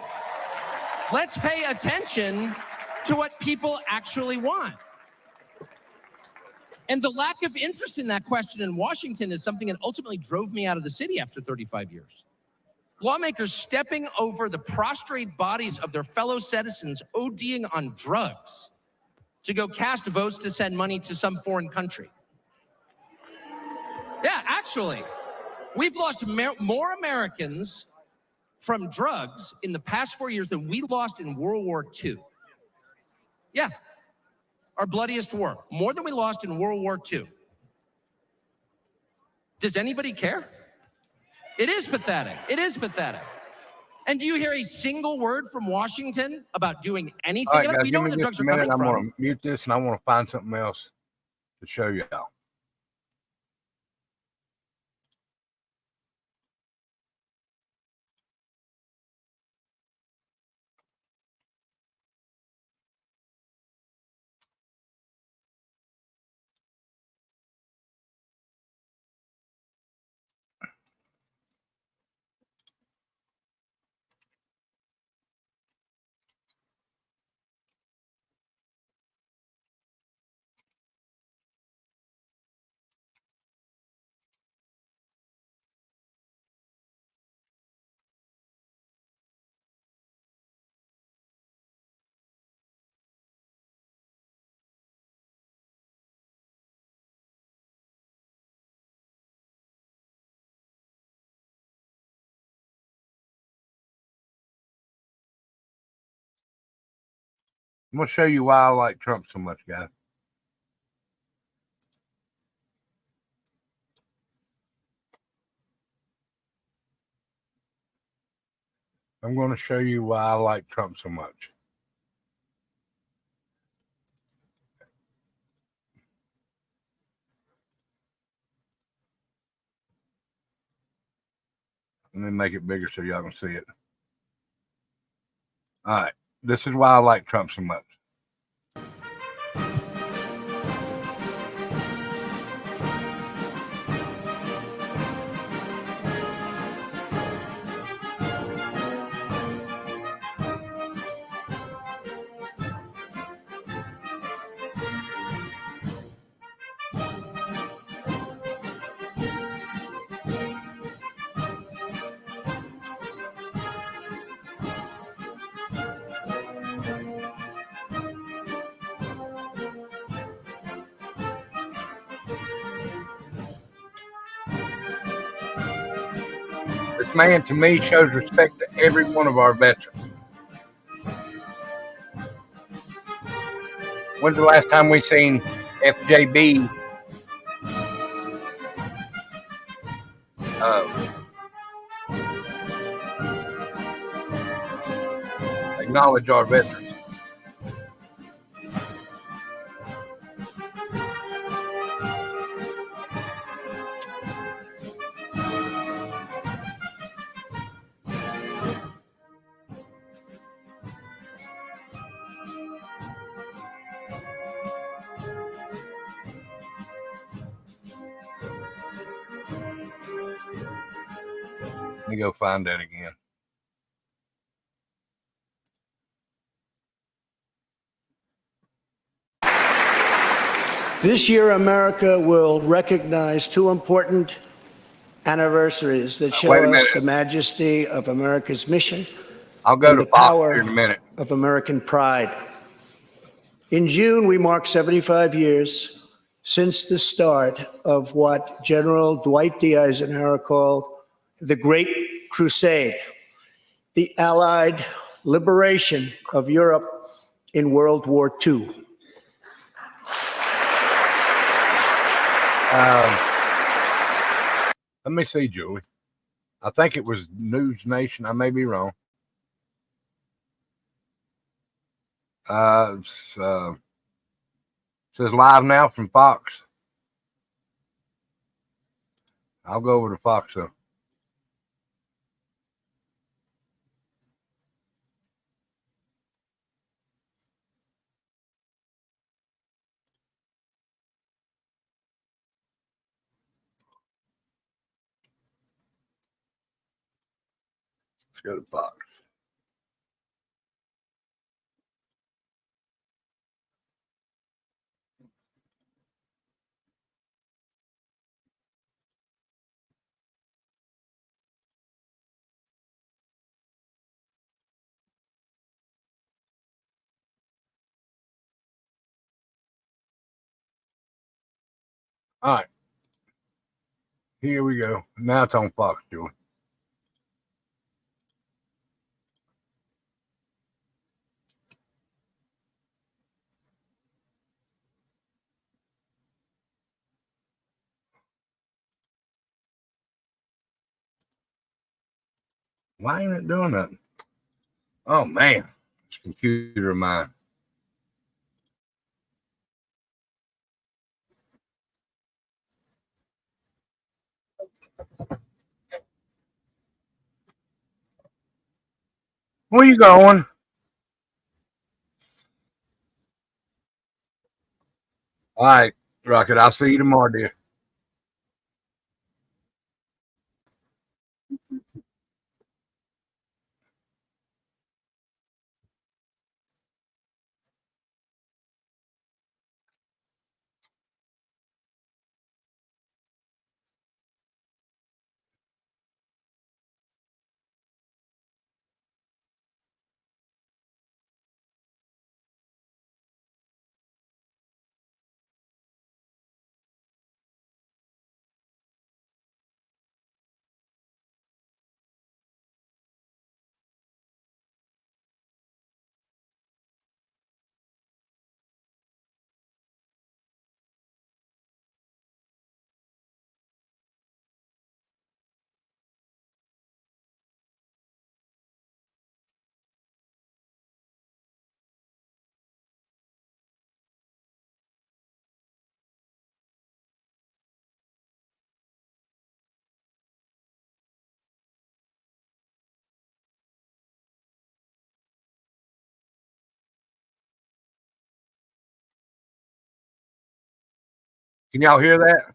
let's pay attention to what people actually want. And the lack of interest in that question in Washington is something that ultimately drove me out of the city after 35 years. Lawmakers stepping over the prostrate bodies of their fellow citizens ODing on drugs to go cast votes to send money to some foreign country. Yeah, actually, we've lost more Americans from drugs in the past 4 years than we lost in World War II. Yeah. Our bloodiest war, more than we lost in World War II. Does anybody care? It is pathetic. It is pathetic. And do you hear a single word from Washington about doing anything? All right, guys, we know where the drugs are coming I'm from. going to mute this and I want to find something else to show you all. I'm going to show you why I like Trump so much, guys. I'm going to show you why I like Trump so much. Let me make it bigger so y'all can see it. All right. This is why I like Trump so much. This man, to me, shows respect to every one of our veterans. When's the last time we seen FJB acknowledge our veterans? Let me go find that again. This year, America will recognize two important anniversaries that show us the majesty of America's mission and the power of American pride. In June, we mark 75 years since the start of what General Dwight D. Eisenhower called the Great Crusade, the Allied liberation of Europe in World War II. Let me see, Julie. I think it was News Nation. I may be wrong. Says live now from Fox. I'll go over to Fox though. Let's go to Fox. All right. Here we go. Now it's on Fox, Julie. Why ain't it doing that? Oh, man. This computer of mine. Where you going? All right, Rocket. I'll see you tomorrow, dear. Can y'all hear that?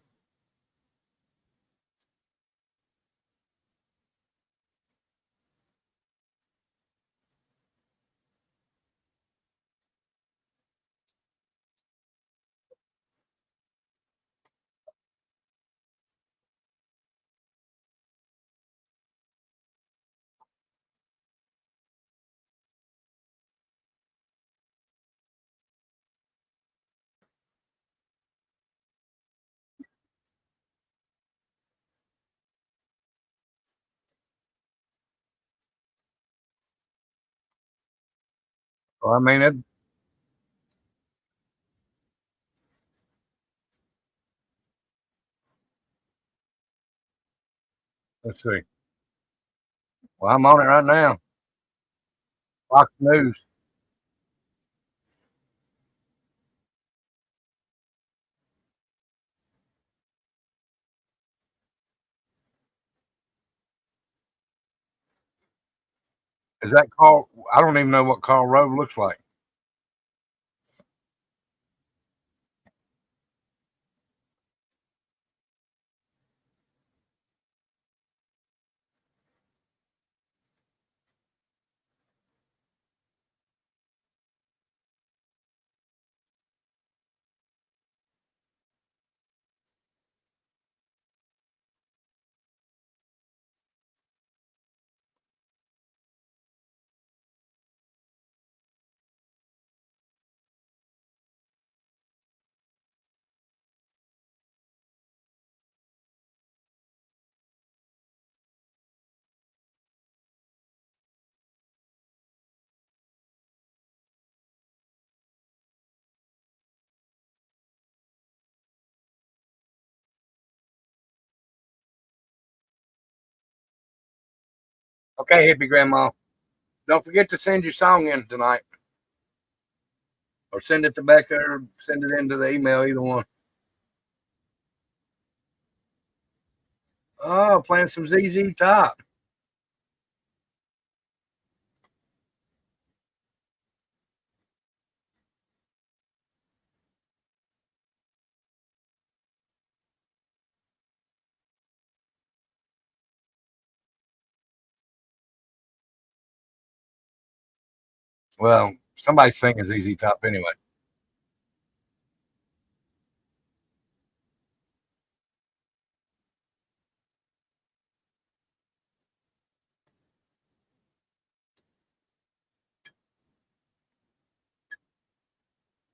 Well, I mean, let's see. Well, I'm on it right now. Fox News. Is that Carl? I don't even know what Carl Road looks like. Okay, hippie grandma. Don't forget to send your song in tonight, or send it to Becca, or send it into the email. Either one. Oh, playing some ZZ Top. Well, somebody's singing ZZ Top anyway.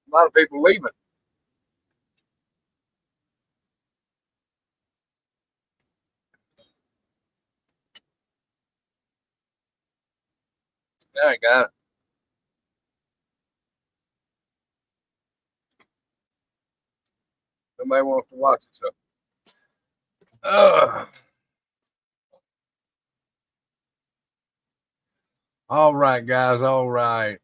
A lot of people leaving. There you go. Nobody wants to watch it. So, all right, guys. All right.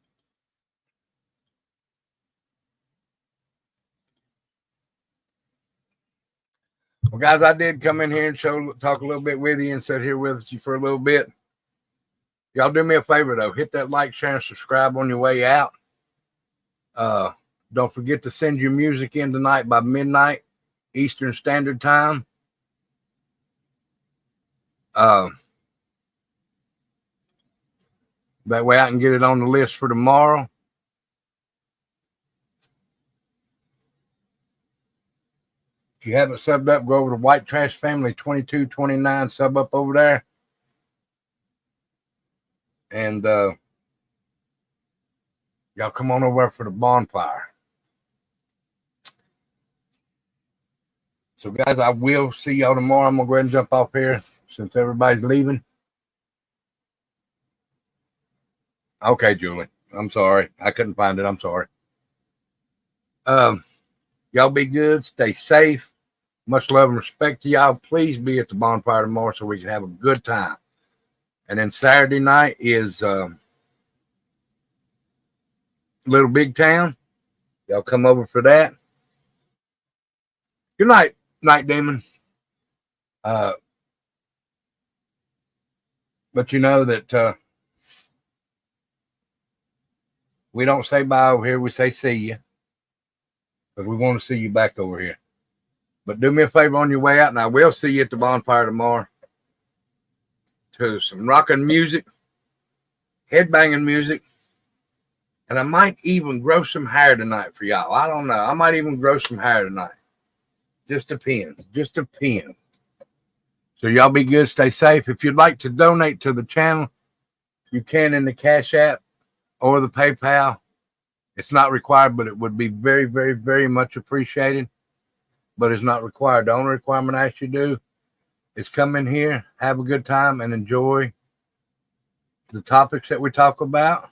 Well, guys, I did come in here and talk a little bit with you and sit here with you for a little bit. Y'all do me a favor though, hit that like, share, and subscribe on your way out. Don't forget to send your music in tonight by midnight Eastern Standard Time. That way I can get it on the list for tomorrow. If you haven't subbed up, go over to White Trash Family 2229, sub up over there. And y'all come on over for the bonfire. So, guys, I will see y'all tomorrow. I'm going to go ahead and jump off here since everybody's leaving. Okay, Julie. I'm sorry. I couldn't find it. I'm sorry. Y'all be good. Stay safe. Much love and respect to y'all. Please be at the bonfire tomorrow so we can have a good time. And then Saturday night is Little Big Town. Y'all come over for that. Good night, Night Demon. But you know that we don't say bye over here. We say see you. But we want to see you back over here. But do me a favor on your way out, and I will see you at the bonfire tomorrow. To some rocking music, headbanging music, and I might even grow some hair tonight for y'all. I don't know. I might even grow some hair tonight. Just depends. Just depends. So y'all be good. Stay safe. If you'd like to donate to the channel, you can in the Cash App or the PayPal. It's not required, but it would be very, very, very much appreciated. But it's not required. The only requirement I ask you to do is come in here, have a good time, and enjoy the topics that we talk about.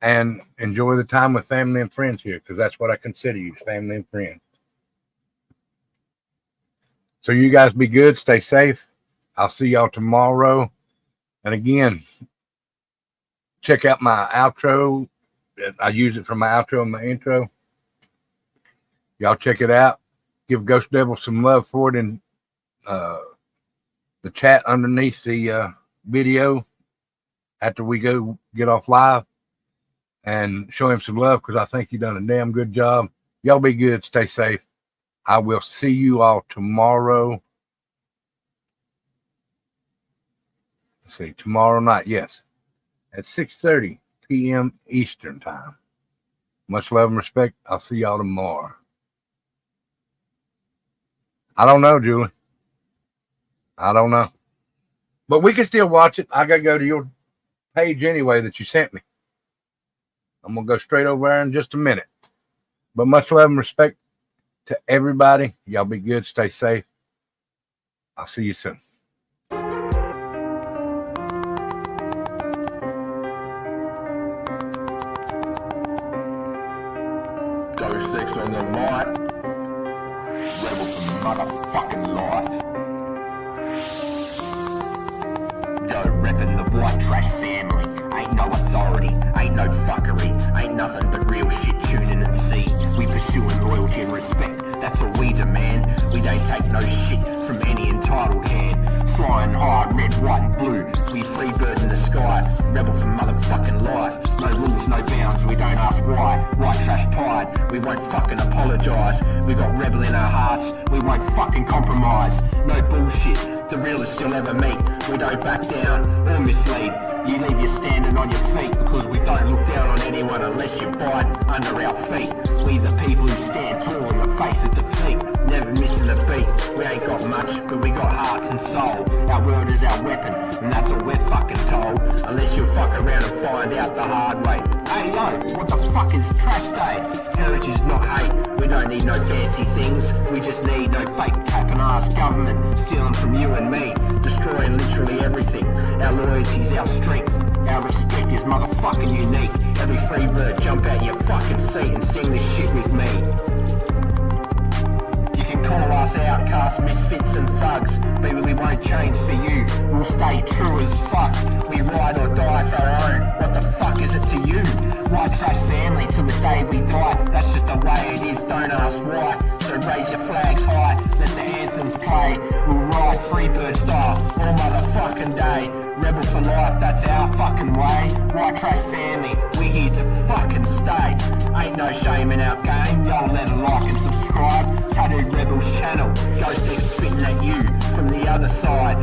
And enjoy the time with family and friends here, because that's what I consider you, family and friends. So you guys be good. Stay safe. I'll see y'all tomorrow. And again, check out my outro. I use it for my outro and my intro. Y'all check it out. Give Ghost Devil some love for it in the chat underneath the video after we go get off live, and show him some love, because I think he done a damn good job. Y'all be good. Stay safe. I will see you all tomorrow. Let's see, tomorrow night, yes, at 6:30 p.m. Eastern time. Much love and respect. I'll see y'all tomorrow. I don't know, Julie. I don't know. But we can still watch it. I got to go to your page anyway that you sent me. I'm going to go straight over there in just a minute. But much love and respect to everybody. Y'all be good. Stay safe. I'll see you soon. Go 6 on the right. Rebel for motherfucking life. Go reppin' the white trash family. Ain't no authority, ain't no fuckery, ain't nothing but real shit tuning and see. We pursuing loyalty and respect, that's all we demand. We don't take no shit from any entitled hand. Flying high, red, white and blue, we Freebirds in the sky. Rebel for motherfucking life. No rules, no bounds, we don't ask why. White trash pride, we won't fucking apologise. We got rebel in our hearts, we won't fucking compromise. No bullshit, the realest you'll ever meet. We don't back down or mislead. You leave you standing on your feet, because we don't look down on anyone unless you bite under our feet. We the people who stand tall in the face of defeat, never missing a beat. We ain't got much, but we got hearts and soul. Our word is our weapon, and that's all we're fucking told. Unless you fuck around and find out the hard way. Hey yo, what the fuck is trash day? Heritage is not hate. We don't need no fancy things. We just need no fake tapping ass government stealing from you and me, destroying literally everything. Our loyalty's our strength. Our respect is motherfucking unique. Every free bird jump out your fucking seat and sing this shit with me. You can call us outcasts, misfits and thugs, but we won't change for you. We'll stay true as fuck. We ride or die for our own. What the fuck is it to you? White trash family till the day we die. That's just the way it is, don't ask why. So raise your flags high, let the anthems play. We'll ride Freebird style all motherfucking day. Rebel for life, that's our fucking way. White trash family, we here to fucking stay. Ain't no shame in our game, y'all let a like and subscribe. Tattooed Rebels channel, Ghost X spitting at you from the other side.